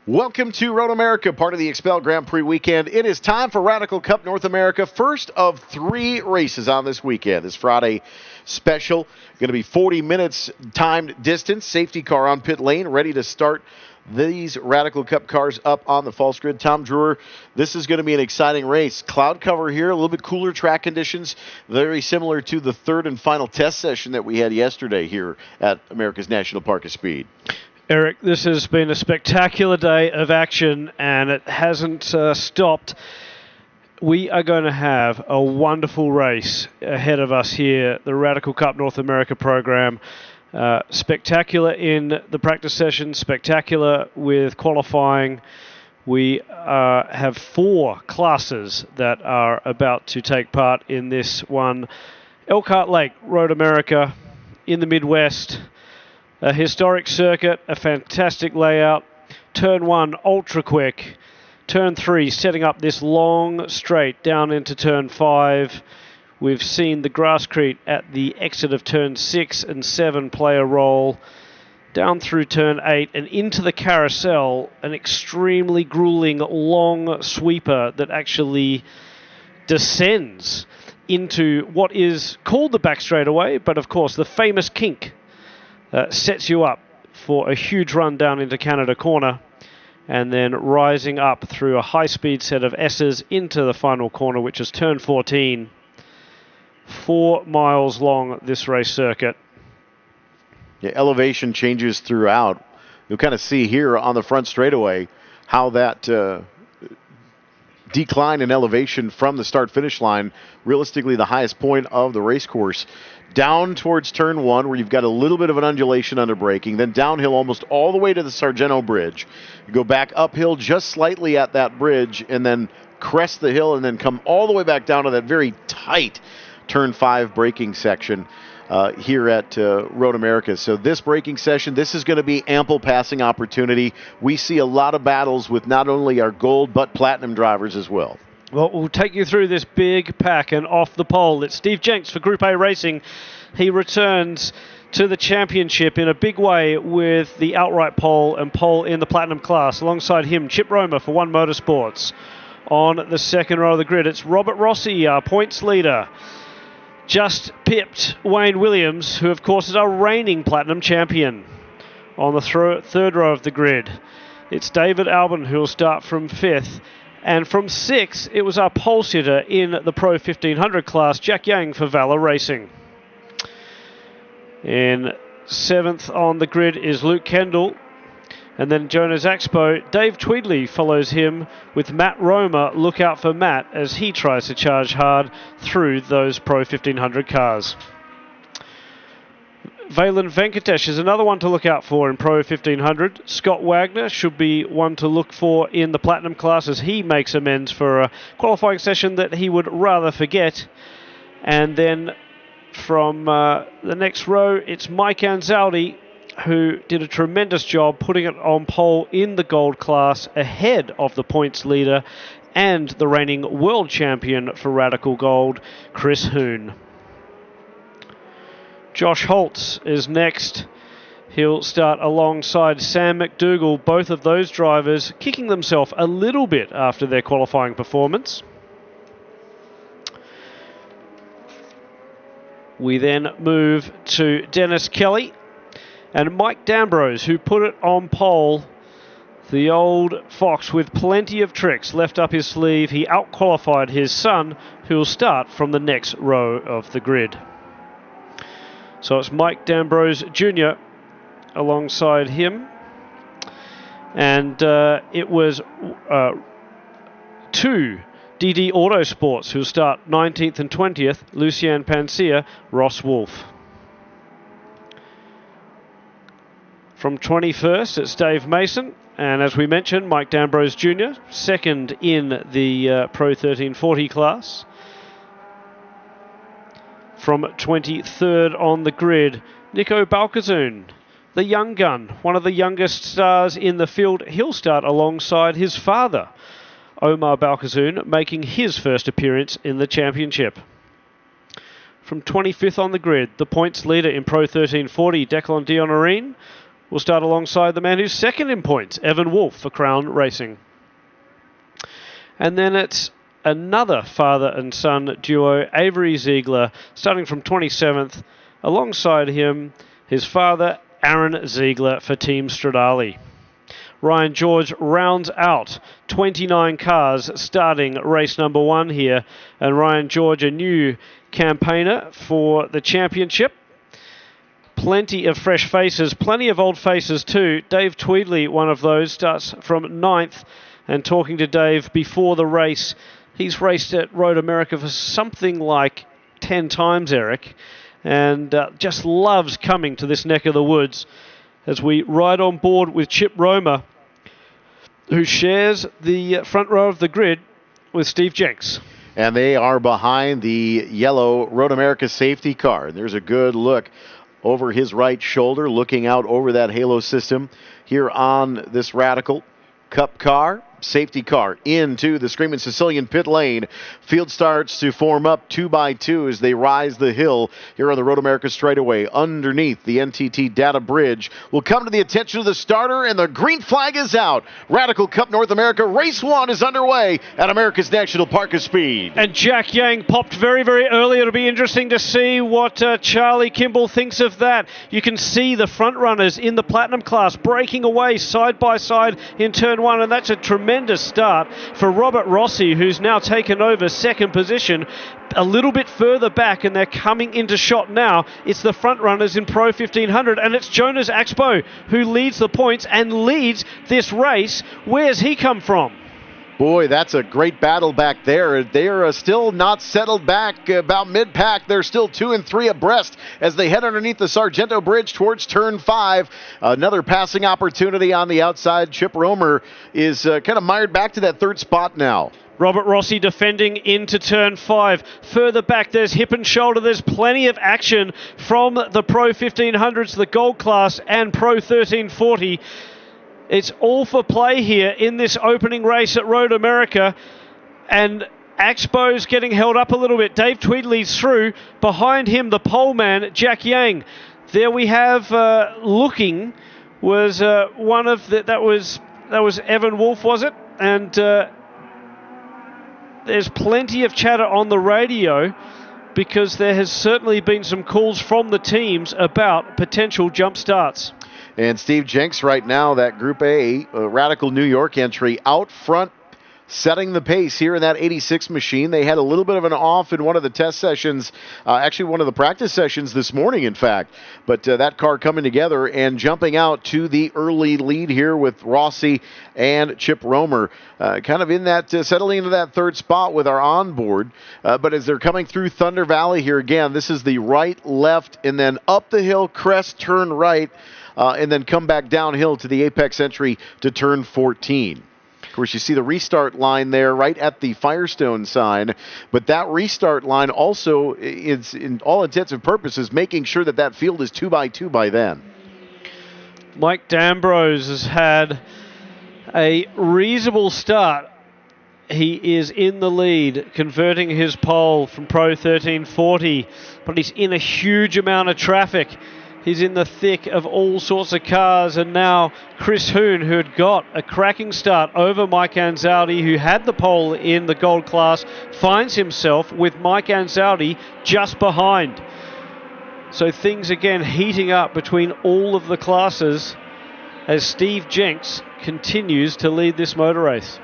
Welcome to Road America, part of the Expel Grand Prix weekend. It is time for Radical Cup North America. First of 3 races on this weekend. This Friday special, going to be 40 minutes timed distance. Safety car on pit lane, ready to start these Radical Cup cars up on the false grid. Tom Drewer, this is going to be an exciting race. Cloud cover here, a little bit cooler track conditions, very similar to the third and final test session that we had yesterday here at America's National Park of Speed. Eric, this has been a spectacular day of action, and it hasn't stopped. We are going to have a wonderful race ahead of us here, the Radical Cup North America program. Spectacular in the practice session, spectacular with qualifying. We have 4 classes that are about to take part in this one. Elkhart Lake, Road America, in the Midwest. A historic circuit, a fantastic layout. Turn 1, ultra quick. Turn 3, setting up this long straight down into turn 5. We've seen the Grasscrete at the exit of turn 6 and 7 play a role. Down through turn 8 and into the carousel, an extremely grueling long sweeper that actually descends into what is called the back straightaway, but of course the famous kink. Sets you up for a huge run down into Canada Corner, and then rising up through a high-speed set of S's into the final corner, which is turn 14. 4 miles long, this race circuit. Yeah, elevation changes throughout. You'll kind of see here on the front straightaway how that decline in elevation from the start-finish line, realistically the highest point of the race course, down towards turn 1 where you've got a little bit of an undulation under braking, then downhill almost all the way to the Sargento Bridge. You go back uphill just slightly at that bridge and then crest the hill and then come all the way back down to that very tight turn 5 braking section here at Road America. So this braking session, this is going to be ample passing opportunity. We see a lot of battles with not only our gold but platinum drivers as well. Well, we'll take you through this big pack, and off the pole, it's Steve Jenks for Group A Racing. He returns to the championship in a big way with the outright pole and pole in the platinum class. Alongside him, Chip Romer for One Motorsports. On the second row of the grid, it's Robert Rossi, our points leader. Just pipped Wayne Williams, who of course is our reigning platinum champion. On the third row of the grid, it's David Albon, who will start from 5th. And from 6th, it was our pole sitter in the Pro 1500 class, Jack Yang for Valor Racing. In 7th on the grid is Luke Kendall. And then Jonas Axpo, Dave Tweedley follows him with Matt Romer. Look out for Matt as he tries to charge hard through those Pro 1500 cars. Valen Venkatesh is another one to look out for in Pro 1500. Scott Wagner should be one to look for in the Platinum class as he makes amends for a qualifying session that he would rather forget. And then from the next row, it's Mike Anzaldi, who did a tremendous job putting it on pole in the gold class ahead of the points leader and the reigning world champion for Radical Gold, Chris Hoon. Josh Holtz is next. He'll start alongside Sam McDougall, both of those drivers kicking themselves a little bit after their qualifying performance. We then move to Dennis Kelly and Mike D'Ambrose, who put it on pole. The old fox with plenty of tricks left up his sleeve. He out-qualified his son, who will start from the next row of the grid. So it's Mike D'Ambrose Jr. alongside him. And it was 2 DD Autosports who start 19th and 20th, Lucien Pancia, Ross Wolf. From 21st, it's Dave Mason. And as we mentioned, Mike D'Ambrose Jr., second in the Pro 1340 class. From 23rd on the grid, Nico Balkazoon, the young gun, one of the youngest stars in the field. He'll start alongside his father, Omar Balkazoon, making his first appearance in the championship. From 25th on the grid, the points leader in Pro 1340, Declan Dionorine, We'll start alongside the man who's second in points, Evan Wolf for Crown Racing. And then it's another father and son duo, Avery Ziegler, starting from 27th. Alongside him, his father, Aaron Ziegler for Team Stradale. Ryan George rounds out 29 cars starting race number 1 here. And Ryan George, a new campaigner for the championship. Plenty of fresh faces, plenty of old faces too. Dave Tweedley, one of those, starts from 9th. And talking to Dave before the race, he's raced at Road America for something like 10 times, Eric. And just loves coming to this neck of the woods as we ride on board with Chip Romer, who shares the front row of the grid with Steve Jenks. And they are behind the yellow Road America safety car. And there's a good look over his right shoulder, looking out over that halo system here on this Radical Cup car. Safety car into the Screaming Sicilian pit lane. Field starts to form up 2 by 2 as they rise the hill here on the Road America straightaway underneath the NTT Data Bridge. Will come to the attention of the starter, and the green flag is out. Radical Cup North America Race 1 is underway at America's National Park of Speed. And Jack Yang popped very, very early. It'll be interesting to see what Charlie Kimball thinks of that. You can see the front runners in the Platinum class breaking away side by side in turn 1, and that's a tremendous start for Robert Rossi, who's now taken over second position a little bit further back, and they're coming into shot now. It's the front runners in Pro 1500, and it's Jonas Axbo who leads the points and leads this race. Where's he come from? Boy, that's a great battle back there. They are still not settled back about mid-pack. They're still 2 and 3 abreast as they head underneath the Sargento Bridge towards turn 5. Another passing opportunity on the outside. Chip Romer is kind of mired back to that third spot now. Robert Rossi defending into turn 5. Further back, there's hip and shoulder. There's plenty of action from the Pro 1500s, the Gold Class, and Pro 1340. It's all for play here in this opening race at Road America. And Axbo's getting held up a little bit. Dave Tweedley's through. Behind him, the pole man, Jack Yang. There we have looking was one of the, that was Evan Wolf, was it? And there's plenty of chatter on the radio because there has certainly been some calls from the teams about potential jump starts. And Steve Jenks right now, that Group A Radical New York entry out front, setting the pace here in that 86 machine. They had a little bit of an off in one of the test sessions, actually one of the practice sessions this morning, in fact. But that car coming together and jumping out to the early lead here with Rossi and Chip Romer. Kind of in that, settling into that third spot with our onboard. But as they're coming through Thunder Valley here again, this is the right, left, and then up the hill, crest, turn right. And then come back downhill to the apex entry to turn 14. Of course, you see the restart line there right at the Firestone sign, but that restart line also is, in all intents and purposes, making sure that that field is 2 by 2 by then. Mike D'Ambrose has had a reasonable start. He is in the lead, converting his pole from Pro 1340, but he's in a huge amount of traffic. He's in the thick of all sorts of cars, and now Chris Hoon, who had got a cracking start over Mike Anzaldi, who had the pole in the Gold Class, finds himself with Mike Anzaldi just behind. So things again heating up between all of the classes as Steve Jenks continues to lead this motor race.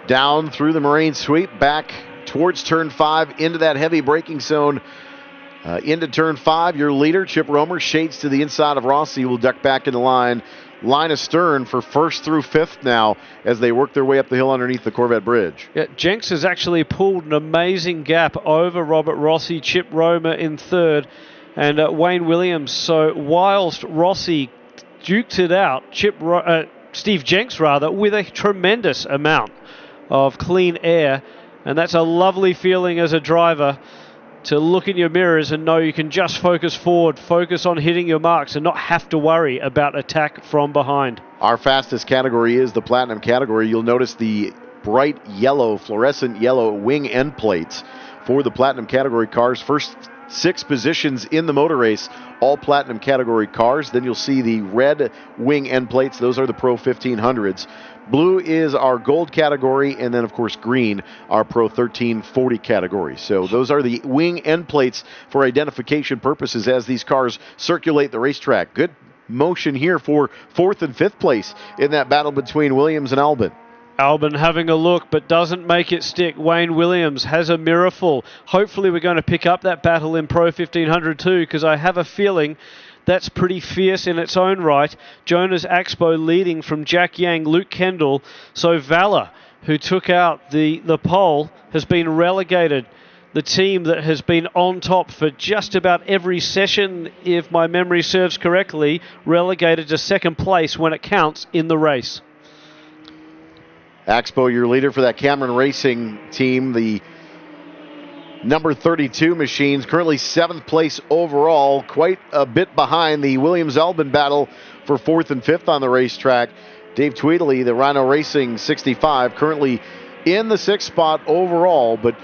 Down through the Marine sweep, back towards turn 5, into that heavy braking zone. Into turn 5, your leader, Chip Romer, shades to the inside of Rossi, will duck back in the line astern for 1st through 5th now as they work their way up the hill underneath the Corvette Bridge. Yeah, Jenks has actually pulled an amazing gap over Robert Rossi, Chip Romer in 3rd, and Wayne Williams. So whilst Rossi duked it out, Steve Jenks with a tremendous amount of clean air, and that's a lovely feeling as a driver, to look in your mirrors and know you can just focus forward, focus on hitting your marks, and not have to worry about attack from behind. Our fastest category is the Platinum category. You'll notice the bright yellow, fluorescent yellow wing end plates for the Platinum category cars. First 6 positions in the motor race, all platinum category cars. Then you'll see the red wing end plates. Those are the Pro 1500s. Blue is our gold category, and then, of course, green, our Pro 1340 category. So those are the wing end plates for identification purposes as these cars circulate the racetrack. Good motion here for 4th and 5th place in that battle between Williams and Albin. Albin having a look, but doesn't make it stick. Wayne Williams has a mirrorful. Hopefully we're going to pick up that battle in Pro 1500 too, because I have a feeling that's pretty fierce in its own right. Jonas Axbo leading from Jack Yang, Luke Kendall. So Valor, who took out the pole, has been relegated. The team that has been on top for just about every session, if my memory serves correctly, relegated to 2nd place when it counts in the race. Axbo, your leader for that Cameron Racing team, the number 32 machines, currently 7th place overall, quite a bit behind the Williams-Albin battle for 4th and 5th on the racetrack. Dave Tweedley, the Rhino Racing 65, currently in the 6th spot overall, but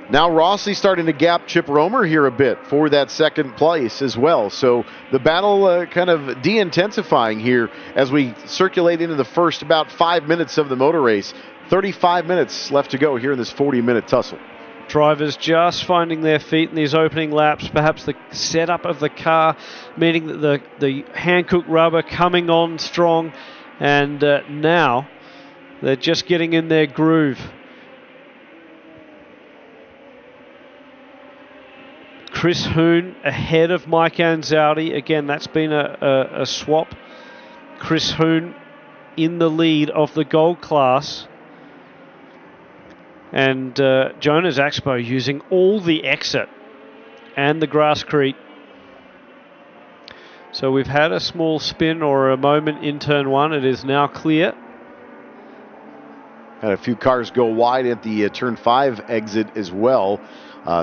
now Rossi starting to gap Chip Romer here a bit for that 2nd place as well. So the battle kind of de-intensifying here as we circulate into the first about 5 minutes of the motor race. 35 minutes left to go here in this 40-minute tussle. Drivers just finding their feet in these opening laps. Perhaps the setup of the car, meaning that the Hankook rubber coming on strong. And now they're just getting in their groove. Chris Hoon ahead of Mike Anzaldi. Again, that's been a swap. Chris Hoon in the lead of the gold class. And Jonas Axbo using all the exit and the grasscrete. So we've had a small spin or a moment in turn 1. It is now clear. Had a few cars go wide at the turn 5 exit as well.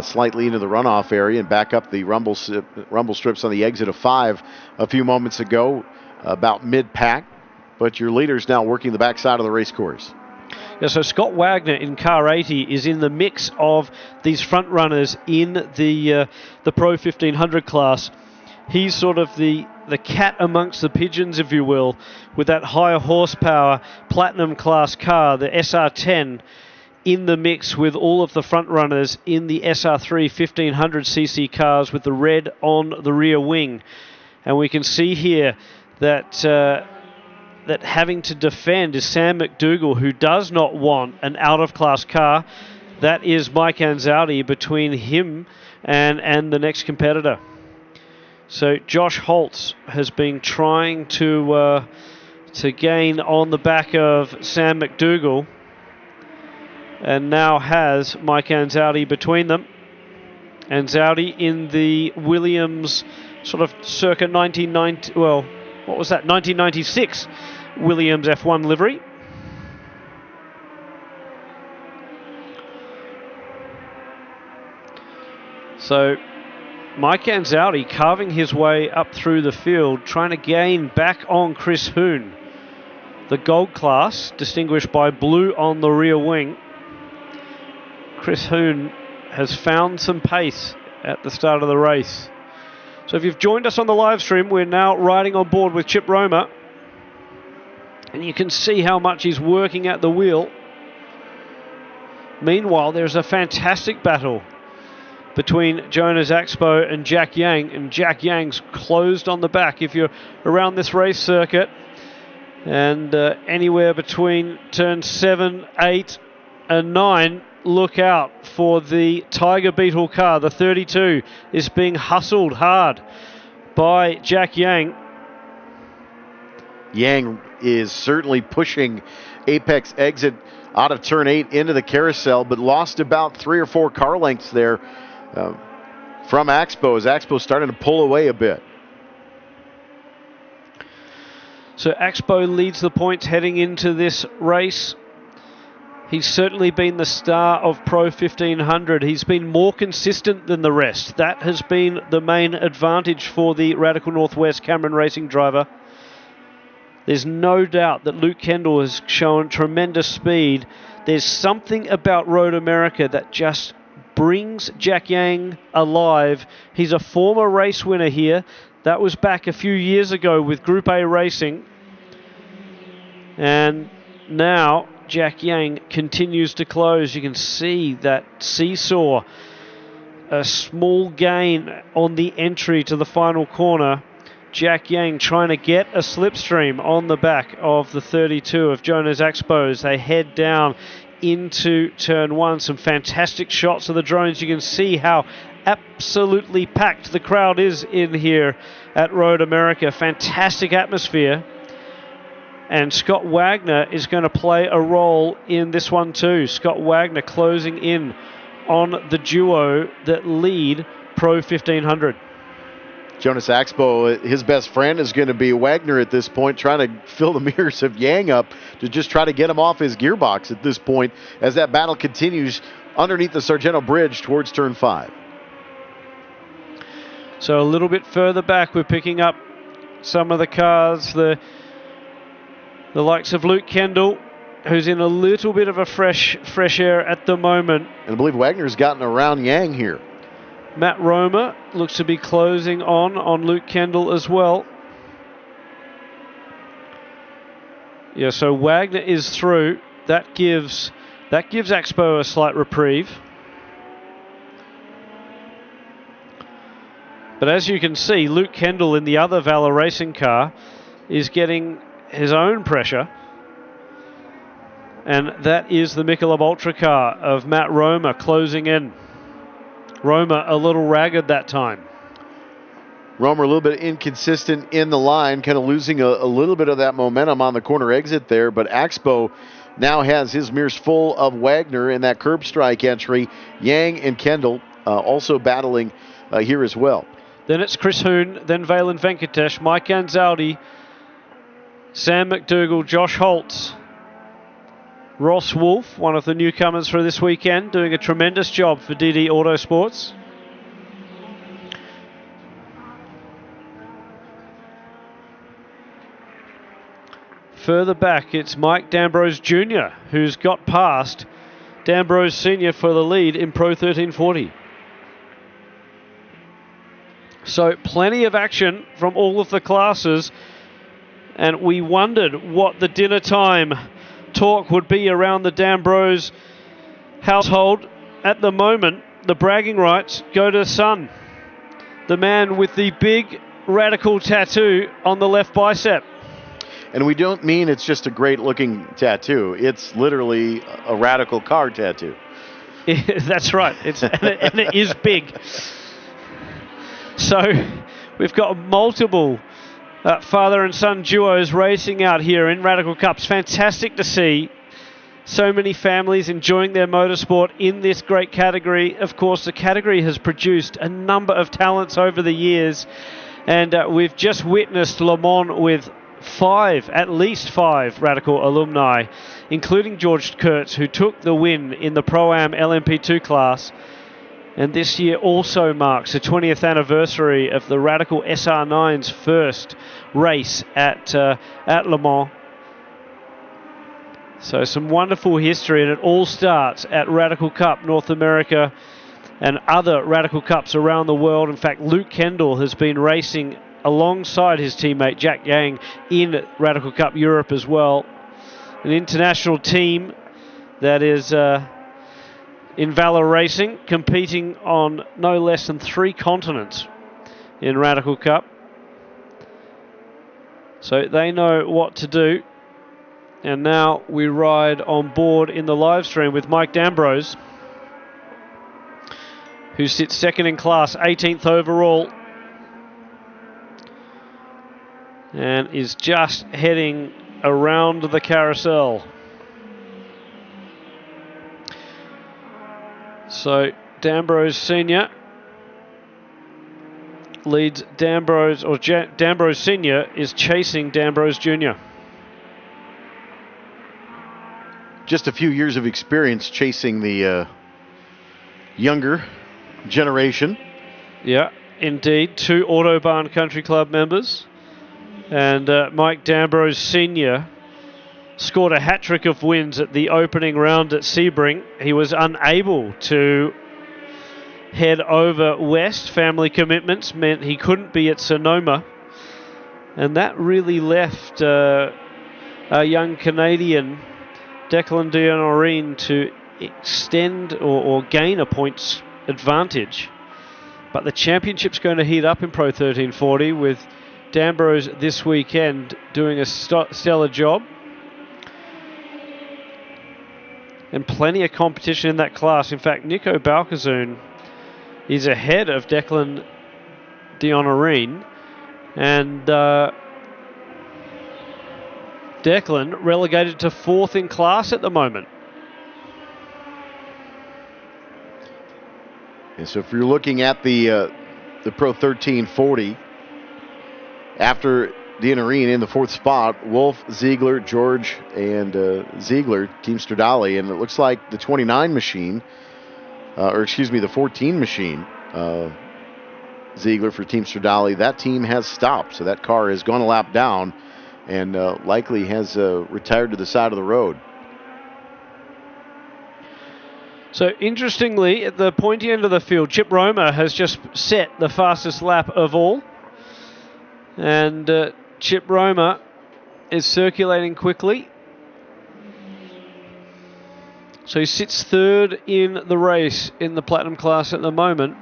Slightly into the runoff area and back up the rumble strips on the exit of 5 a few moments ago, about mid-pack. But your leader's now working the backside of the race course. Yeah, so Scott Wagner in car 80 is in the mix of these front runners in the Pro 1500 class. He's sort of the cat amongst the pigeons, if you will, with that higher horsepower platinum class car, the SR10, in the mix with all of the front runners in the SR3 1500cc cars with the red on the rear wing. And we can see here that that having to defend is Sam McDougall, who does not want an out-of-class car. That is Mike Anzaldi between him and the next competitor. So Josh Holtz has been trying to gain on the back of Sam McDougall, and now has Mike Anzaldi between them. Anzaldi in the Williams sort of circa 1990, well, what was that, 1996 Williams F1 livery. So Mike Anzaldi carving his way up through the field, trying to gain back on Chris Hoon. The gold class, distinguished by blue on the rear wing. Chris Hoon has found some pace at the start of the race. So if you've joined us on the live stream, we're now riding on board with Chip Romer. And you can see how much he's working at the wheel. Meanwhile, there's a fantastic battle between Jonas Axbo and Jack Yang. And Jack Yang's closed on the back if you're around this race circuit. And anywhere between turn 7, 8 and 9, look out for the Tiger Beetle car. The 32 is being hustled hard by Jack Yang. Yang is certainly pushing apex exit out of turn 8 into the carousel, but lost about 3 or 4 car lengths there from Axbo as Axbo starting to pull away a bit. So Axbo leads the points heading into this race. He's certainly been the star of Pro 1500. He's been more consistent than the rest. That has been the main advantage for the Radical Northwest Cameron Racing driver. There's no doubt that Luke Kendall has shown tremendous speed. There's something about Road America that just brings Jack Yang alive. He's a former race winner here. That was back a few years ago with Group A Racing. And now Jack Yang continues to close. You can see that seesaw. A small gain on the entry to the final corner. Jack Yang trying to get a slipstream on the back of the 32 of Jonas Axpo. They head down into turn one. Some fantastic shots of the drones. You can see how absolutely packed the crowd is in here at Road America. Fantastic atmosphere. And Scott Wagner is going to play a role in this one too. Scott Wagner closing in on the duo that lead Pro 1500. Jonas Axpo, his best friend is going to be Wagner at this point, trying to fill the mirrors of Yang up to just try to get him off his gearbox at this point as that battle continues underneath the Sargento Bridge towards turn 5. So a little bit further back, we're picking up some of the cars, the likes of Luke Kendall, who's in a little bit of a fresh air at the moment. And I believe Wagner's gotten around Yang here. Matt Roma looks to be closing on Luke Kendall as well. Yeah, so Wagner is through. That gives Axpo a slight reprieve. But as you can see, Luke Kendall in the other Valor Racing car is getting his own pressure. And that is the Michelob Ultra car of Matt Roma closing in. Roma a little ragged that time. Roma a little bit inconsistent in the line, kind of losing a little bit of that momentum on the corner exit there. But Axpo now has his mirrors full of Wagner in that curb strike entry. Yang and Kendall also battling here as well. Then it's Chris Hoon, then Valen Venkatesh, Mike Anzaldi, Sam McDougall, Josh Holtz, Ross Wolf, one of the newcomers for this weekend, doing a tremendous job for DD Autosports. Further back, it's Mike D'Ambrose Jr., who's got past D'Ambrose Sr. for the lead in Pro 1340. So plenty of action from all of the classes, and we wondered what the dinner time talk would be around the D'Ambrose household. At the moment, the bragging rights go to the son, the man with the big radical tattoo on the left bicep. And we don't mean it's just a great looking tattoo. It's literally a radical car tattoo. That's right. And it is big. So we've got multiple father and son duos racing out here in Radical Cups. Fantastic to see so many families enjoying their motorsport in this great category. Of course, the category has produced a number of talents over the years, and we've just witnessed Le Mans with at least five Radical alumni, including George Kurtz, who took the win in the Pro-Am LMP2 class. And this year also marks the 20th anniversary of the Radical SR9's first race at Le Mans. So some wonderful history, and it all starts at Radical Cup North America and other Radical Cups around the world. In fact, Luke Kendall has been racing alongside his teammate Jack Yang in Radical Cup Europe as well. An international team that is in Valor Racing, competing on no less than 3 continents in Radical Cup. So they know what to do. And now we ride on board in the live stream with Mike D'Ambrose, who sits second in class, 18th overall, and is just heading around the carousel. So D'Ambrose Sr. leads D'Ambrose, or D'Ambrose Sr. is chasing D'Ambrose Jr. Just a few years of experience chasing the younger generation. Yeah, indeed. 2 Autobahn Country Club members. And Mike D'Ambrose Sr. scored a hat-trick of wins at the opening round at Sebring. He was unable to head over west. Family commitments meant he couldn't be at Sonoma. And that really left a young Canadian, Declan Dionorine, to extend or gain a points advantage. But the championship's going to heat up in Pro 1340 with D'Ambrose this weekend doing a stellar job. And plenty of competition in that class. In fact, Nico Balkazoon is ahead of Declan Dionorine. And Declan relegated to 4th in class at the moment. And so if you're looking at the Pro 1340, after Dionorine in the 4th spot, Wolf, Ziegler, George, and Ziegler, Team Stradale, and it looks like the 29 machine, the 14 machine, Ziegler for Team Stradale, that team has stopped. So that car has gone a lap down and likely has retired to the side of the road. So interestingly, at the pointy end of the field, Chip Roma has just set the fastest lap of all. And Chip Roma is circulating quickly. So he sits 3rd in the race in the Platinum class at the moment.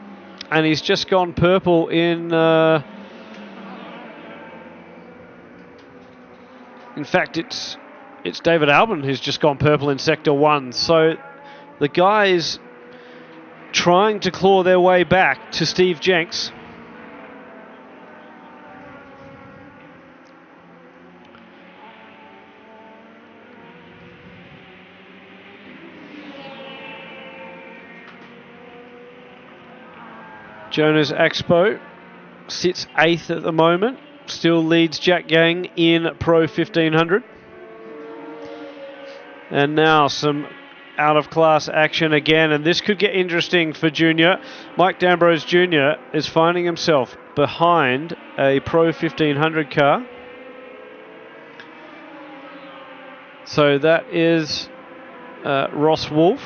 And he's just gone purple in fact, it's David Albon who's just gone purple in Sector 1. So the guys trying to claw their way back to Steve Jenks. Jonas Axpo sits 8th at the moment. Still leads Jack Gang in Pro 1500. And now some out-of-class action again. And this could get interesting for Junior. Mike D'Ambrose Jr. is finding himself behind a Pro 1500 car. So that is Ross Wolf.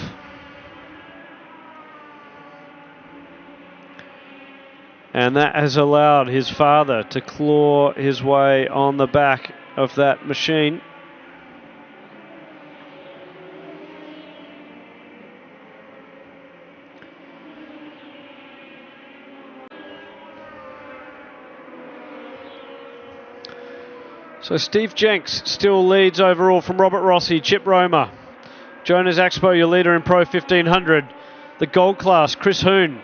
And that has allowed his father to claw his way on the back of that machine. So Steve Jenks still leads overall from Robert Rossi, Chip Roma. Jonas Axpo, your leader in Pro 1500. The gold class, Chris Hoon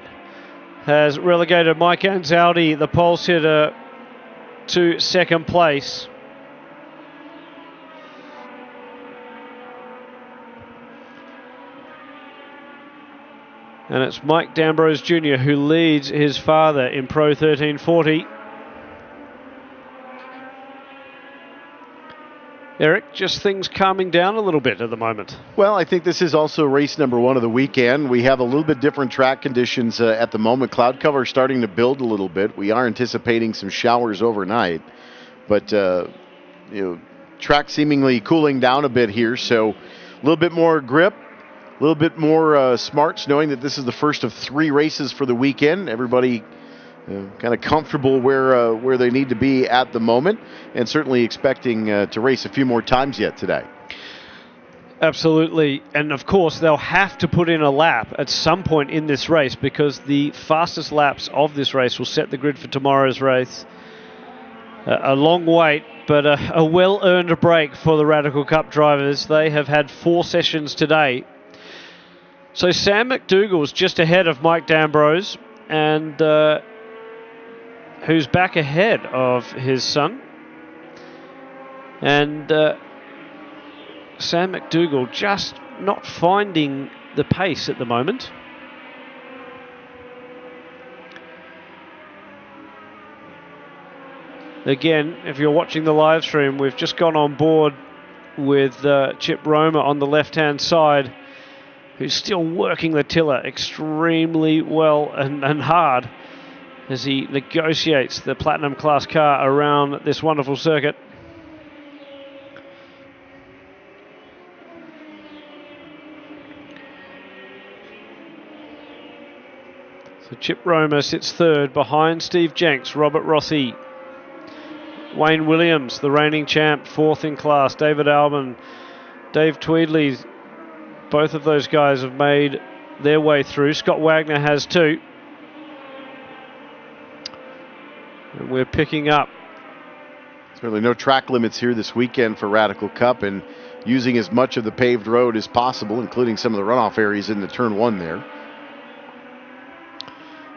has relegated Mike Anzaldi, the pole sitter, to 2nd place. And it's Mike D'Ambrose Jr. who leads his father in Pro 1340. Eric, just things calming down a little bit at the moment. Well, I think this is also race number 1 of the weekend. We have a little bit different track conditions at the moment. Cloud cover starting to build a little bit. We are anticipating some showers overnight, but track seemingly cooling down a bit here. So a little bit more grip, a little bit more smarts, knowing that this is the first of 3 races for the weekend. Everybody kind of comfortable where they need to be at the moment, and certainly expecting to race a few more times yet today. Absolutely, and of course they'll have to put in a lap at some point in this race because the fastest laps of this race will set the grid for tomorrow's race. A long wait, but a well-earned break for the Radical Cup drivers. They have had 4 sessions today. So Sam McDougall's just ahead of Mike D'Ambrose, and who's back ahead of his son. And Sam McDougall just not finding the pace at the moment. Again, if you're watching the live stream, we've just gone on board with Chip Roma on the left-hand side, who's still working the tiller extremely well and hard as he negotiates the Platinum Class car around this wonderful circuit. Chip Roma sits third behind Steve Jenks, Robert Rossi, Wayne Williams, the reigning champ, fourth in class, David Albon, Dave Tweedley. Both of those guys have made their way through. Scott Wagner has too. And we're picking up. Certainly no track limits here this weekend for Radical Cup, and using as much of the paved road as possible, including some of the runoff areas in the turn one there.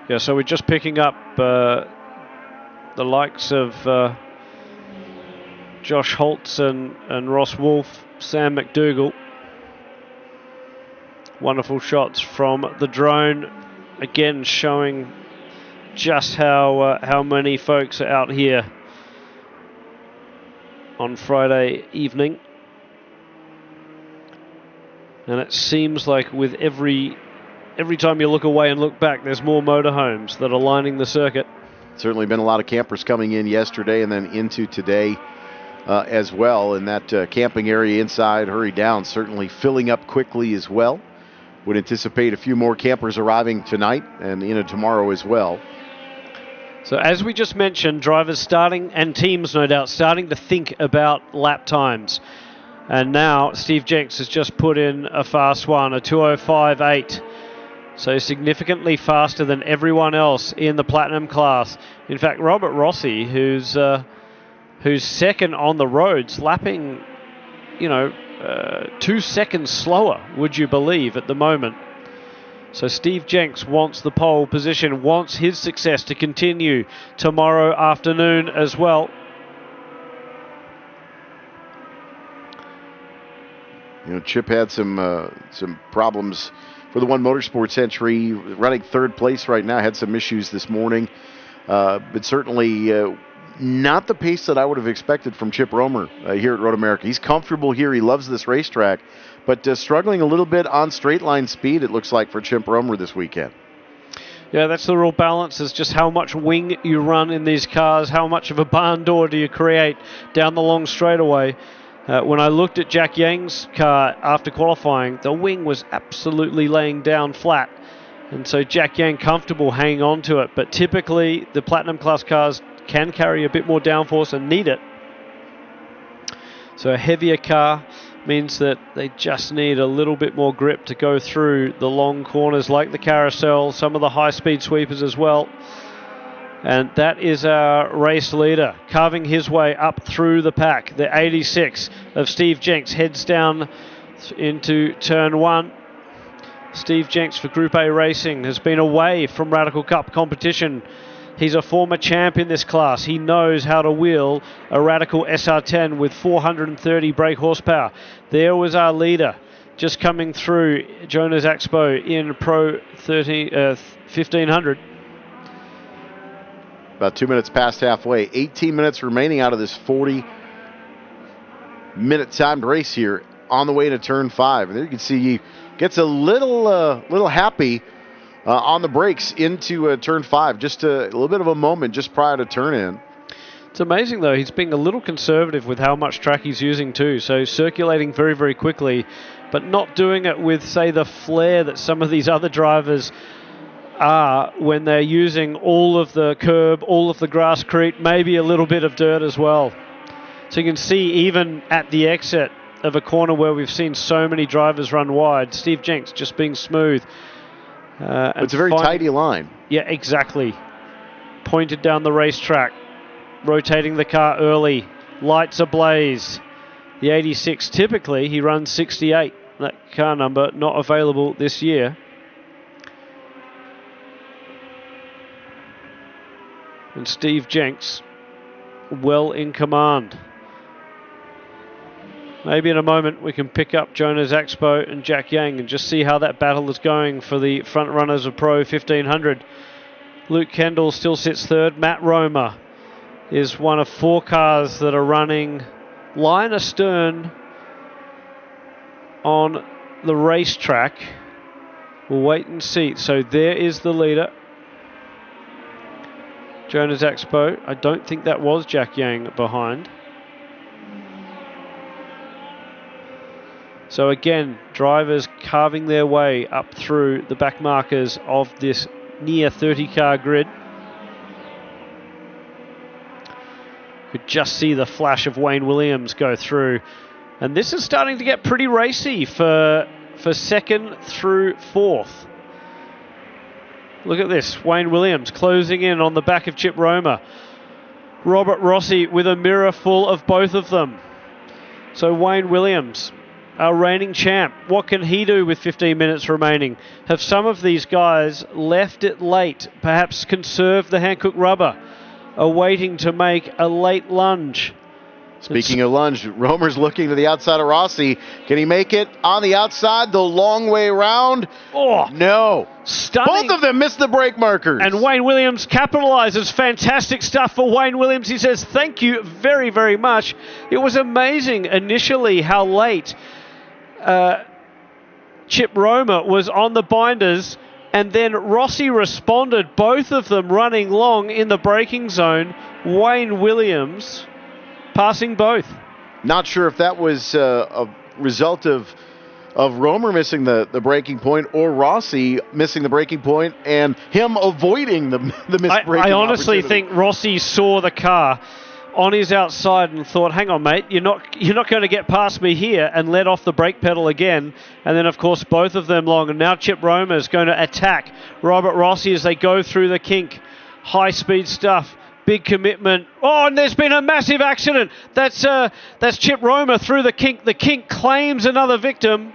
Yeah, so we're just picking up the likes of Josh Holtz and Ross Wolf, Sam McDougall. Wonderful shots from the drone, again showing just how many folks are out here on Friday evening. And it seems like with every time you look away and look back, there's more motorhomes that are lining the circuit. Certainly been a lot of campers coming in yesterday and then into today as well. And that camping area inside Hurry Down certainly filling up quickly as well. Would anticipate a few more campers arriving tonight and into tomorrow as well. So as we just mentioned, drivers starting, and teams no doubt, starting to think about lap times. And now Steve Jenks has just put in a fast one, a 2:05.8. So significantly faster than everyone else in the Platinum class. In fact, Robert Rossi, who's second on the roads, lapping, 2 seconds slower, would you believe, at the moment. So Steve Jenks wants the pole position, wants his success to continue tomorrow afternoon as well. Chip had some problems for the One Motorsports entry, running third place right now. Had some issues this morning, but certainly not the pace that I would have expected from Chip Romer here at Road America. He's comfortable here. He loves this racetrack, but struggling a little bit on straight line speed, it looks like, for Chip Romer this weekend. Yeah, that's the real balance, is just how much wing you run in these cars, how much of a barn door do you create down the long straightaway. When I looked at Jack Yang's car after qualifying, the wing was absolutely laying down flat. And so Jack Yang comfortable hanging on to it. But typically the Platinum class cars can carry a bit more downforce and need it. So a heavier car means that they just need a little bit more grip to go through the long corners like the carousel, some of the high-speed sweepers as well. And that is our race leader, carving his way up through the pack. The 86 of Steve Jenks heads down into turn one. Steve Jenks for Group A Racing has been away from Radical Cup competition. He's a former champ in this class. He knows how to wheel a Radical SR10 with 430 brake horsepower. There was our leader, just coming through, Jonas Axpo in Pro 1500. About 2 minutes past halfway. 18 minutes remaining out of this 40-minute timed race here on the way to turn 5. And there you can see he gets a little happy on the brakes into turn 5. Just a little bit of a moment just prior to turn in. It's amazing, though. He's being a little conservative with how much track he's using, too. So circulating very, very quickly, but not doing it with, say, the flair that some of these other drivers are when they're using all of the curb, all of the grasscrete, maybe a little bit of dirt as well. So you can see even at the exit of a corner where we've seen so many drivers run wide, Steve Jenks just being smooth. It's a very tidy line. Yeah, exactly. Pointed down the racetrack, rotating the car early, lights ablaze. The 86, typically he runs 68, that car number not available this year. And Steve Jenks well in command. Maybe in a moment we can pick up Jonas Axpo and Jack Yang and just see how that battle is going for the front runners of Pro 1500. Luke Kendall still sits third. Matt Roma is one of 4 cars that are running line astern on the racetrack. We'll wait and see. So there is the leader, Jonas Axpo. I don't think that was Jack Yang behind. So again, drivers carving their way up through the back markers of this near 30-car grid. Could just see the flash of Wayne Williams go through. And this is starting to get pretty racy for second through fourth. Look at this. Wayne Williams closing in on the back of Chip Romer. Robert Rossi with a mirror full of both of them. So Wayne Williams, our reigning champ, what can he do with 15 minutes remaining? Have some of these guys left it late, perhaps conserve the Hankook rubber, are waiting to make a late lunge? Speaking of lunge, Romer's looking to the outside of Rossi. Can he make it on the outside the long way around? Oh, no. Stunning. Both of them missed the brake markers. And Wayne Williams capitalizes. Fantastic stuff for Wayne Williams. He says, thank you very, very much. It was amazing initially how late Chip Romer was on the binders, and then Rossi responded, both of them running long in the braking zone. Wayne Williams passing both. Not sure if that was a result of Romer missing the breaking point or Rossi missing the breaking point and him avoiding the missed breaking. I honestly think Rossi saw the car on his outside and thought, hang on, mate, you're not going to get past me here, and let off the brake pedal again. And then, of course, both of them long. And now Chip Romer is going to attack Robert Rossi as they go through the kink. High-speed stuff. Big commitment. Oh, and there's been a massive accident. That's Chip Romer through the kink. The kink claims another victim,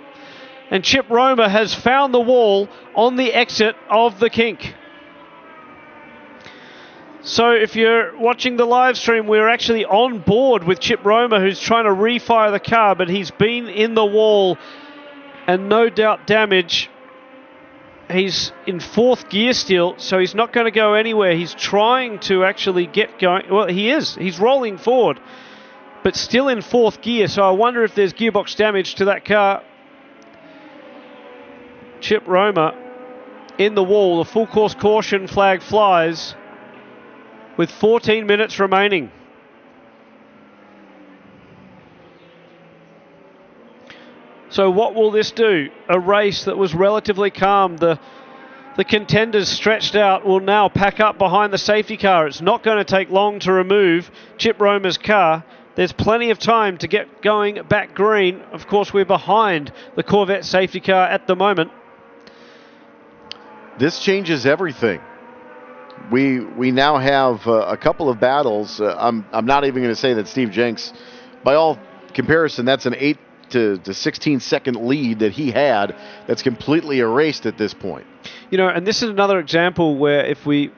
and Chip Romer has found the wall on the exit of the kink. So if you're watching the live stream, we're actually on board with Chip Romer, who's trying to refire the car, but he's been in the wall and no doubt damage. He's in fourth gear still, so he's not going to go anywhere. He's trying to actually get going. Well, he is. He's rolling forward, but still in fourth gear, so I wonder if there's gearbox damage to that car. Chip Romer in the wall. The full course caution flag flies with 14 minutes remaining. So what will this do? A race that was relatively calm. The contenders stretched out will now pack up behind the safety car. It's not going to take long to remove Chip Romer's car. There's plenty of time to get going back green. Of course, we're behind the Corvette safety car at the moment. This changes everything. We now have a couple of battles. I'm not even going to say that Steve Jenks, by all comparison, that's an 8 to 16 second lead that he had that's completely erased at this point. You know, and this is another example where if we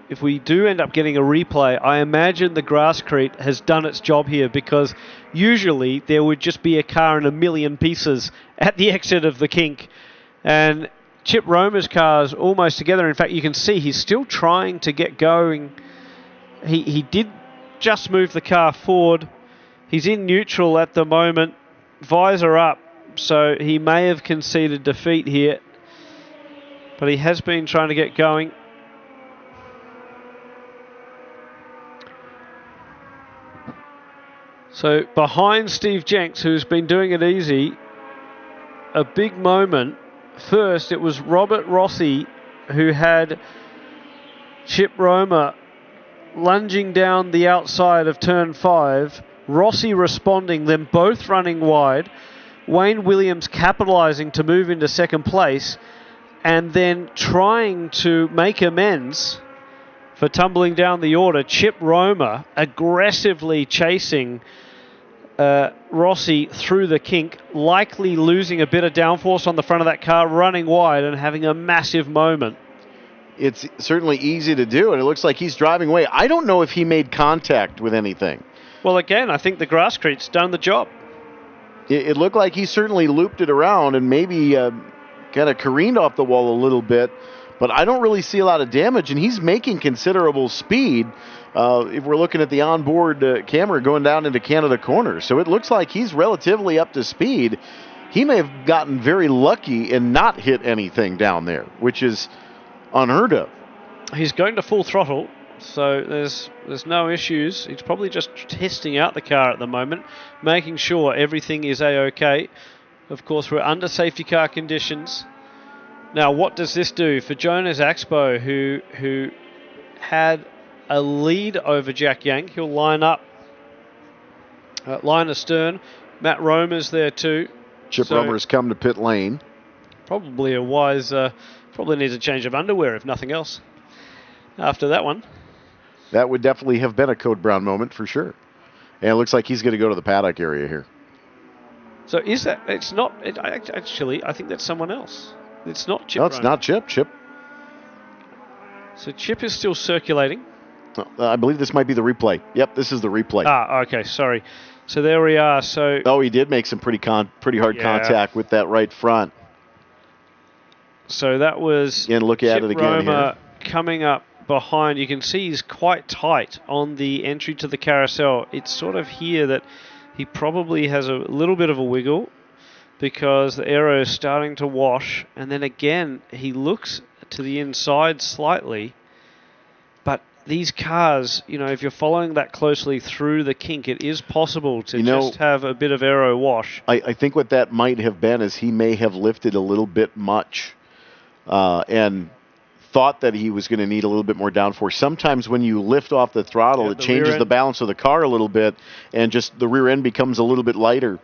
do end up getting a replay, I imagine the Grasscrete has done its job here, because usually there would just be a car in a million pieces at the exit of the kink, and Chip Romer's car is almost together. In fact, you can see he's still trying to get going. He did just move the car forward. He's in neutral at the moment. Visor up, so he may have conceded defeat here, but he has been trying to get going. So behind Steve Jenks, who's been doing it easy, a big moment. First, it was Robert Rossi who had Chip Romer lunging down the outside of turn 5. Rossi responding, them both running wide. Wayne Williams capitalizing to move into second place, and then trying to make amends for tumbling down the order. Chip Romer aggressively chasing Rossi through the kink, likely losing a bit of downforce on the front of that car, running wide and having a massive moment. It's certainly easy to do, and it looks like he's driving away. I don't know if he made contact with anything. Well, again, I think the Grasscrete's done the job. It looked like he certainly looped it around and maybe kind of careened off the wall a little bit, but I don't really see a lot of damage, and he's making considerable speed if we're looking at the onboard camera going down into Canada Corner. So it looks like he's relatively up to speed. He may have gotten very lucky and not hit anything down there, which is unheard of. He's going to full throttle, so there's no issues. He's probably just testing out the car at the moment, making sure everything is A-OK. Of course, we're under safety car conditions. Now, what does this do for Jonas Axbo, who had a lead over Jack Yank? He'll line up, line astern. Matt Romer's there too. Chip Romer's come to pit lane. Probably a wise, probably needs a change of underwear, if nothing else, after that one. That would definitely have been a Code Brown moment for sure. And it looks like he's going to go to the paddock area here. So is that, it's not, actually, I think that's someone else. It's not Chip. No, it's not Chip. Chip. So Chip is still circulating. I believe this might be the replay. Yep, this is the replay. Ah, okay, sorry. So there we are. So he did make some pretty hard contact with that right front. So that was and look at Chip it again Romer here. Coming up behind. You can see he's quite tight on the entry to the carousel. It's sort of here that he probably has a little bit of a wiggle because the aero is starting to wash. And then again, he looks to the inside slightly. But these cars, if you're following that closely through the kink, it is possible to just have a bit of aero wash. I think what that might have been is he may have lifted a little bit much and thought that he was going to need a little bit more downforce. Sometimes when you lift off the throttle, it changes the balance of the car a little bit, and just the rear end becomes a little bit lighter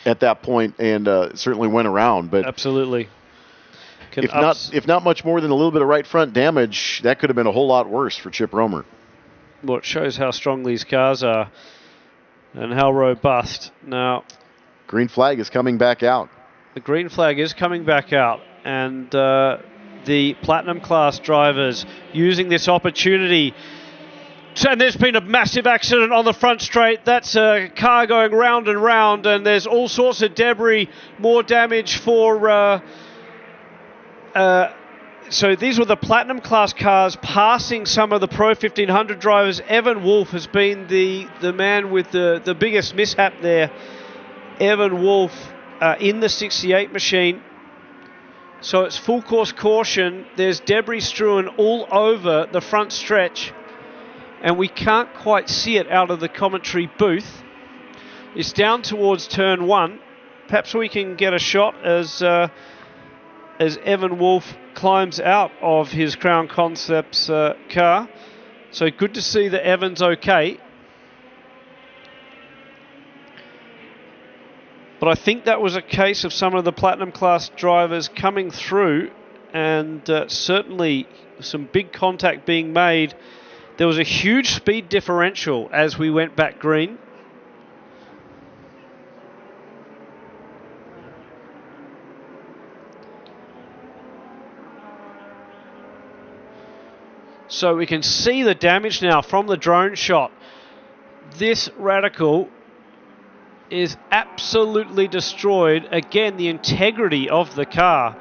at that point, and certainly went around. But absolutely. If not much more than a little bit of right front damage, that could have been a whole lot worse for Chip Romer. Well, it shows how strong these cars are and how robust. Now, green flag is coming back out. The green flag is coming back out, and the Platinum class drivers using this opportunity. And there's been a massive accident on the front straight. That's a car going round and round, and there's all sorts of debris, more damage for... so these were the Platinum class cars passing some of the Pro 1500 drivers. Evan Wolf has been the man with the biggest mishap there. Evan Wolf in the 68 machine. So it's full course caution. There's debris strewn all over the front stretch, and we can't quite see it out of the commentary booth. It's down towards turn 1. Perhaps we can get a shot as Evan Wolf climbs out of his Crown Concepts car. So good to see that Evan's okay. But I think that was a case of some of the Platinum class drivers coming through, and certainly some big contact being made. There was a huge speed differential as we went back green. So we can see the damage now from the drone shot. This Radical is absolutely destroyed. Again, the integrity of the car.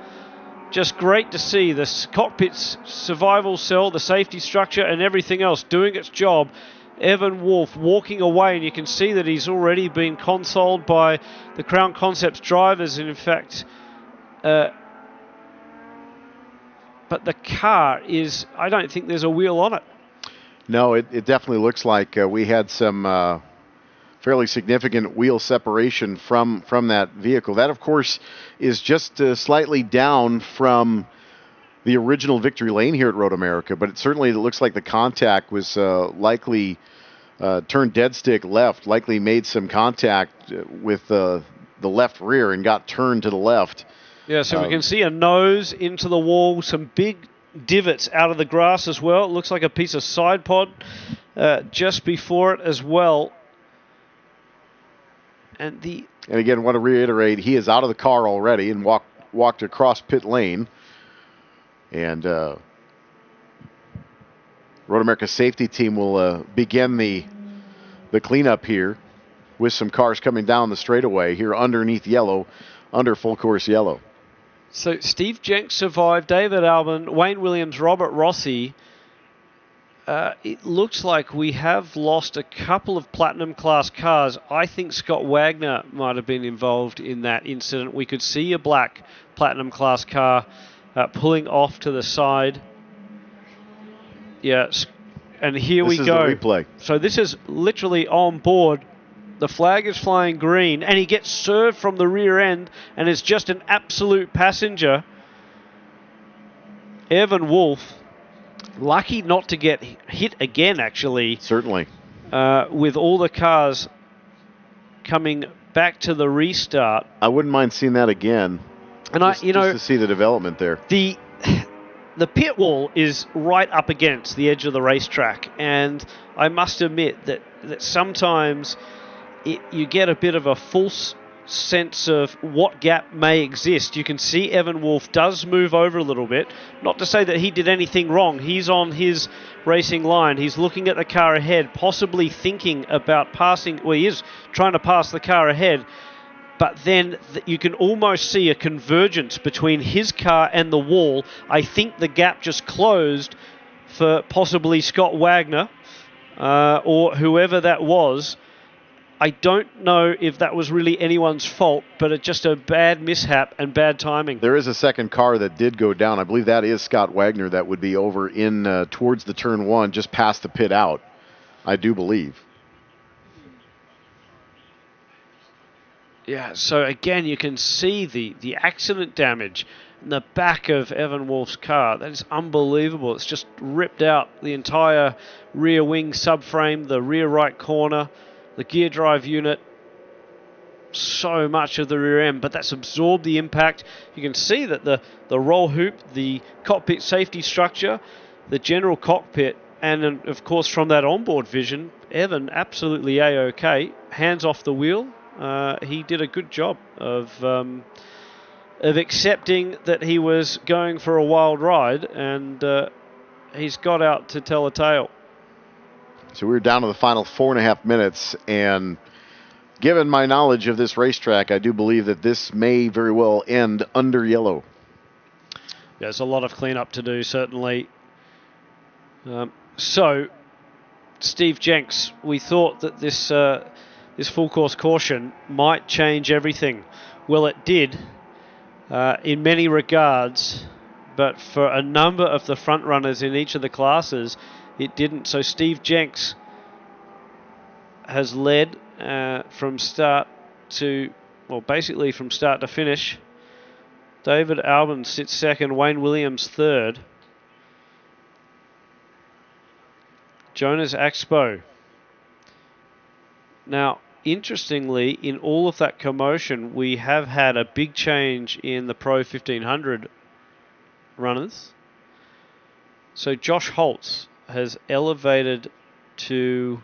Just great to see the cockpit's survival cell, the safety structure, and everything else doing its job. Evan Wolf walking away, and you can see that he's already been consoled by the Crown Concepts drivers. And in fact, but the car is, I don't think there's a wheel on it. No, it definitely looks like we had some fairly significant wheel separation from that vehicle. That, of course, is just slightly down from the original victory lane here at Road America, but it looks like the contact was likely turned dead stick left, likely made some contact with the left rear and got turned to the left. Yeah, so we can see a nose into the wall, some big divots out of the grass as well. It looks like a piece of side pod just before it as well. And again, want to reiterate, he is out of the car already and walked across pit lane. And Road America safety team will begin the cleanup here with some cars coming down the straightaway here underneath yellow, under full course yellow. So Steve Jenks survived, David Albon, Wayne Williams, Robert Rossi. It looks like we have lost a couple of Platinum class cars. I think Scott Wagner might have been involved in that incident. We could see a black Platinum class car pulling off to the side. Yes, and here we go. This is the replay. So this is literally on board. The flag is flying green, and he gets served from the rear end, and is just an absolute passenger. Evan Wolf, lucky not to get hit again, actually. Certainly. With all the cars coming back to the restart. I wouldn't mind seeing that again. And just to see the development there. The pit wall is right up against the edge of the racetrack, and I must admit that sometimes you get a bit of a false sense of what gap may exist. You can see Evan Wolf does move over a little bit. Not to say that he did anything wrong. He's on his racing line. He's looking at the car ahead, possibly thinking about passing. Well, he is trying to pass the car ahead. But then you can almost see a convergence between his car and the wall. I think the gap just closed for possibly Scott Wagner or whoever that was. I don't know if that was really anyone's fault, but it's just a bad mishap and bad timing. There is a second car that did go down. I believe that is Scott Wagner that would be over in towards the turn one, just past the pit out, I do believe. Yeah, so again, you can see the accident damage in the back of Evan Wolf's car. That is unbelievable. It's just ripped out the entire rear wing subframe, the rear right corner, the gear drive unit, so much of the rear end, but that's absorbed the impact. You can see that the roll hoop, the cockpit safety structure, the general cockpit, and of course from that onboard vision, Evan absolutely A-OK. Hands off the wheel. He did a good job of accepting that he was going for a wild ride, and he's got out to tell a tale. So we're down to the final 4.5 minutes, and given my knowledge of this racetrack, I do believe that this may very well end under yellow. There's a lot of cleanup to do, certainly. So, Steve Jenks, we thought that this full course caution might change everything. Well, it did in many regards, but for a number of the front runners in each of the classes, it didn't. So Steve Jenks has led from start to, well, basically from start to finish. David Albon sits second, Wayne Williams third. Jonas Axpo. Now, interestingly, in all of that commotion, we have had a big change in the Pro 1500 runners. So Josh Holtz has elevated to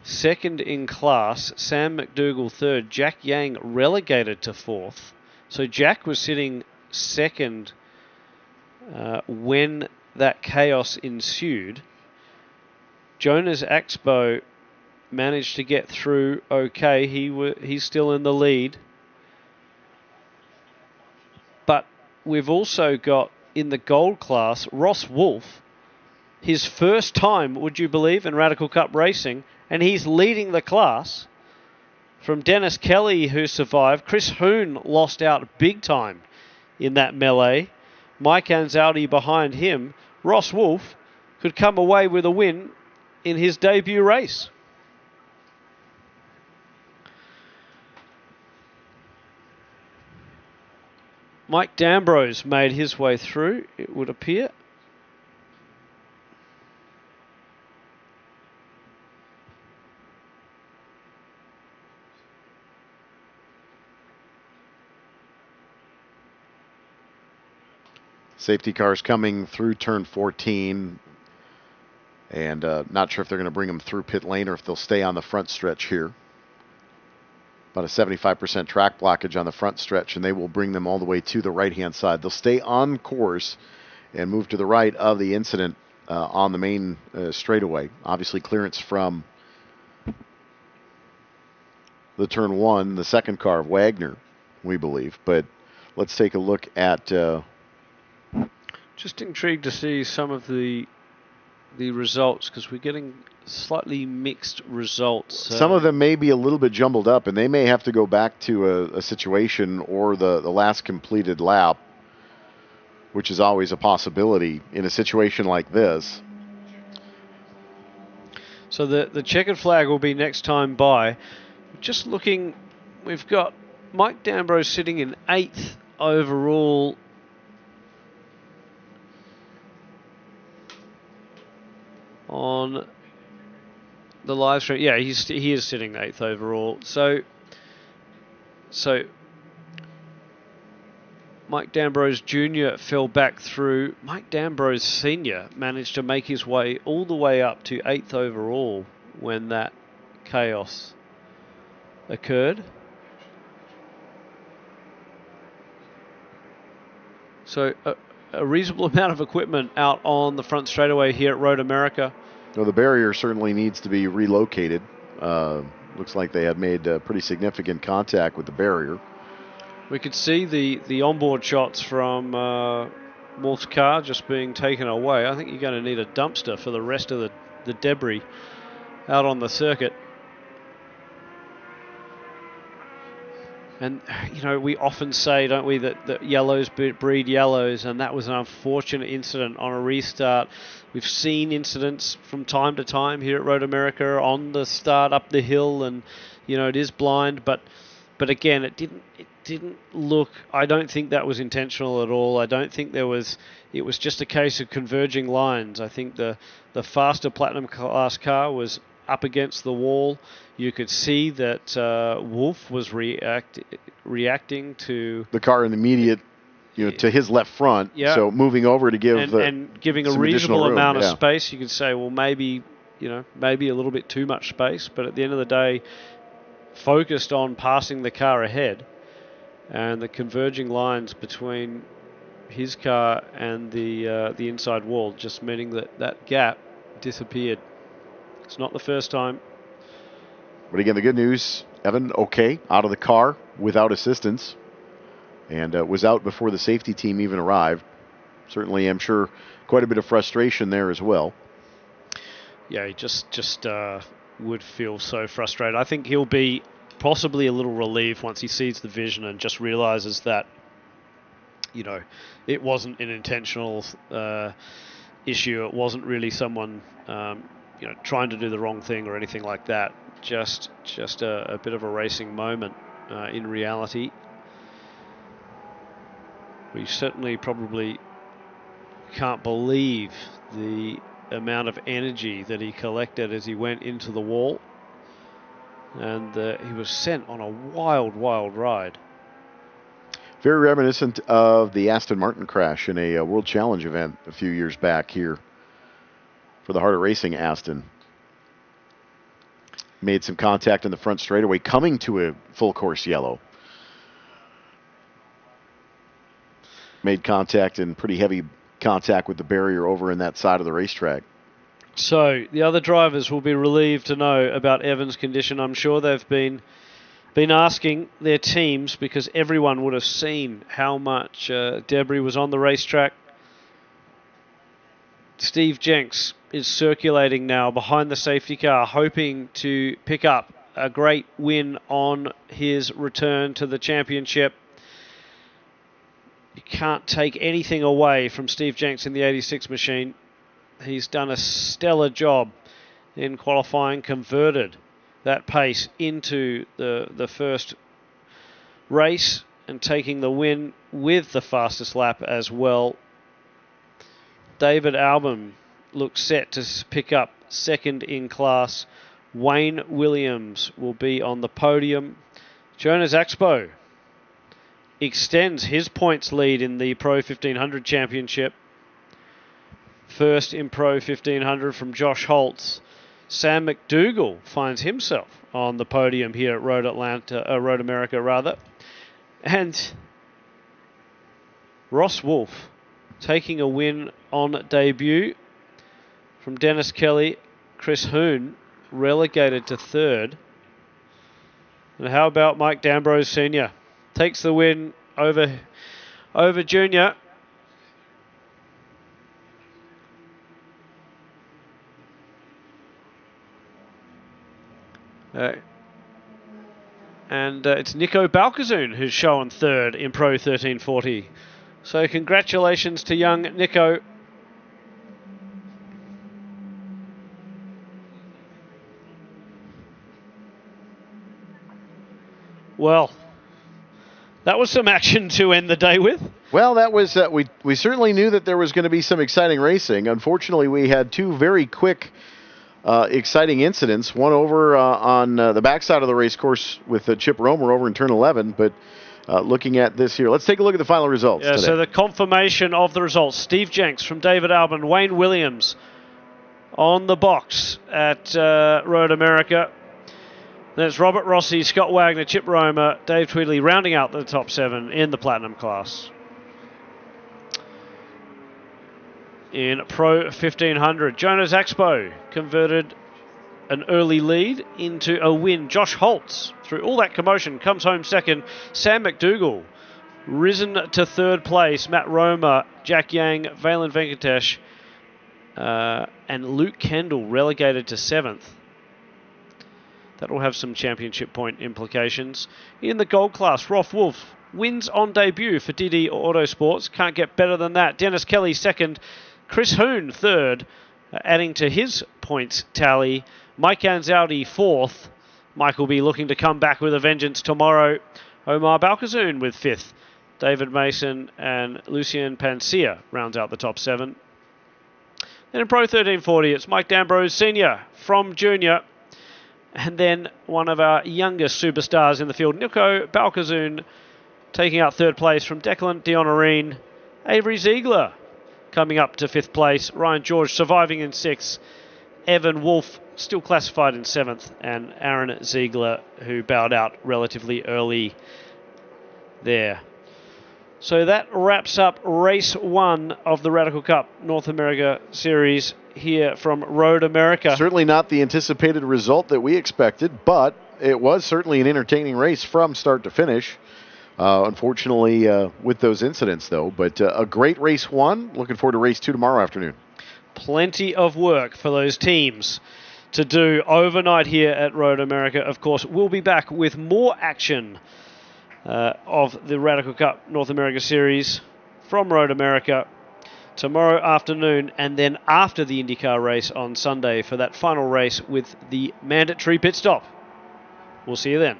second in class, Sam McDougall third, Jack Yang relegated to fourth. So Jack was sitting second when that chaos ensued. Jonas Axpo managed to get through okay. He's still in the lead. But we've also got in the gold class Ross Wolf, his first time, would you believe, in Radical Cup racing, and he's leading the class from Dennis Kelly, who survived. Chris Hoon lost out big time in that melee. Mike Anzaldi behind him. Ross Wolf could come away with a win in his debut race. Mike D'Ambrose made his way through, it would appear. Safety cars coming through turn 14. And not sure if they're going to bring them through pit lane or if they'll stay on the front stretch here. About a 75% track blockage on the front stretch, and they will bring them all the way to the right-hand side. They'll stay on course and move to the right of the incident on the main straightaway. Obviously, clearance from the turn one, the second car of Wagner, we believe. But let's take a look at... Just intrigued to see some of the results, because we're getting slightly mixed results. Some of them may be a little bit jumbled up, and they may have to go back to a situation or the last completed lap, which is always a possibility in a situation like this. So the checkered flag will be next time by. Just looking, we've got Mike D'Ambrose sitting in 8th overall. on the live stream. Yeah, he is sitting 8th overall. So Mike D'Ambrose Jr. fell back through. Mike D'Ambrose Sr. managed to make his way all the way up to 8th overall when that chaos occurred. So a reasonable amount of equipment out on the front straightaway here at Road America. Well, the barrier certainly needs to be relocated. Looks like they have made pretty significant contact with the barrier. We could see the onboard shots from Wolf's car just being taken away. I think you're going to need a dumpster for the rest of the debris out on the circuit. And, you know, we often say, don't we, that yellows breed yellows, and that was an unfortunate incident on a restart. We've seen incidents from time to time here at Road America on the start up the hill, and, you know, it is blind, but again, it didn't look, I don't think that was intentional at all. I don't think it was just a case of converging lines. I think the faster Platinum class car was up against the wall. You could see that Wolf was reacting to the car in the immediate, to his left front. Yeah. So moving over to give and giving a reasonable amount of space. You could say, well, maybe a little bit too much space, but at the end of the day, focused on passing the car ahead, and the converging lines between his car and the inside wall just meaning that gap disappeared. It's not the first time. But again, the good news, Evan, okay, out of the car without assistance, and was out before the safety team even arrived. Certainly, I'm sure, quite a bit of frustration there as well. Yeah, he just would feel so frustrated. I think he'll be possibly a little relieved once he sees the vision and just realizes that, it wasn't an intentional issue. It wasn't really someone, trying to do the wrong thing or anything like that. Just a bit of a racing moment in reality. We certainly probably can't believe the amount of energy that he collected as he went into the wall, and he was sent on a wild ride. Very reminiscent of the Aston Martin crash in a World Challenge event a few years back here for the Heart of Racing Aston. Made some contact in the front straightaway, coming to a full course yellow. Made contact and pretty heavy contact with the barrier over in that side of the racetrack. So the other drivers will be relieved to know about Evan's condition. I'm sure they've been asking their teams, because everyone would have seen how much debris was on the racetrack. Steve Jenks is circulating now behind the safety car, hoping to pick up a great win on his return to the championship. You can't take anything away from Steve Jenks in the 86 machine. He's done a stellar job in qualifying, converted that pace into the first race and taking the win with the fastest lap as well. David Albon looks set to pick up second in class. Wayne Williams will be on the podium. Jonas Axpo extends his points lead in the Pro 1500 Championship. First in Pro 1500 from Josh Holtz. Sam McDougall finds himself on the podium here at Road America. And Ross Wolf taking a win on debut from Dennis Kelly. Chris Hoon relegated to third. And how about Mike D'Ambrose Sr.? Takes the win over Junior. And it's Nico Balkazoon who's shown third in Pro 1340. So congratulations to young Nico. Well, that was some action to end the day with. Well, that was we certainly knew that there was going to be some exciting racing. Unfortunately, we had two very quick, exciting incidents. One over on the backside of the race course with Chip Romer over in turn 11. But looking at this here, let's take a look at the final results. Yeah, today. so the confirmation of the results: Steve Jenks from David Albon, Wayne Williams on the box at Road America. Then it's Robert Rossi, Scott Wagner, Chip Romer, Dave Tweedley rounding out the top 7 in the Platinum class. In Pro 1500, Jonas Expo converted an early lead into a win. Josh Holtz, through all that commotion, comes home second. Sam McDougall risen to third place. Matt Romer, Jack Yang, Valen Venkatesh, and Luke Kendall relegated to 7th. That will have some championship point implications. In the gold class, Rolf Wolf wins on debut for DD Autosports. Can't get better than that. Dennis Kelly second. Chris Hoon third, adding to his points tally. Mike Anzaldi fourth. Mike will be looking to come back with a vengeance tomorrow. Omar Balkazoon with 5th. David Mason and Lucien Pancia rounds out the top 7. Then in Pro 1340, it's Mike D'Ambrose Sr. from Junior. And then one of our youngest superstars in the field, Nico Balkazoon, taking out 3rd place from Declan Dionorine. Avery Ziegler coming up to 5th place. Ryan George surviving in 6th. Evan Wolf still classified in 7th. And Aaron Ziegler, who bowed out relatively early there. So that wraps up race 1 of the Radical Cup North America Series here from Road America. Certainly not the anticipated result that we expected, but it was certainly an entertaining race from start to finish. Unfortunately, with those incidents, though. But a great race 1. Looking forward to race 2 tomorrow afternoon. Plenty of work for those teams to do overnight here at Road America. Of course, we'll be back with more action of the Radical Cup North America Series from Road America tomorrow afternoon, and then after the IndyCar race on Sunday for that final race with the mandatory pit stop. We'll see you then.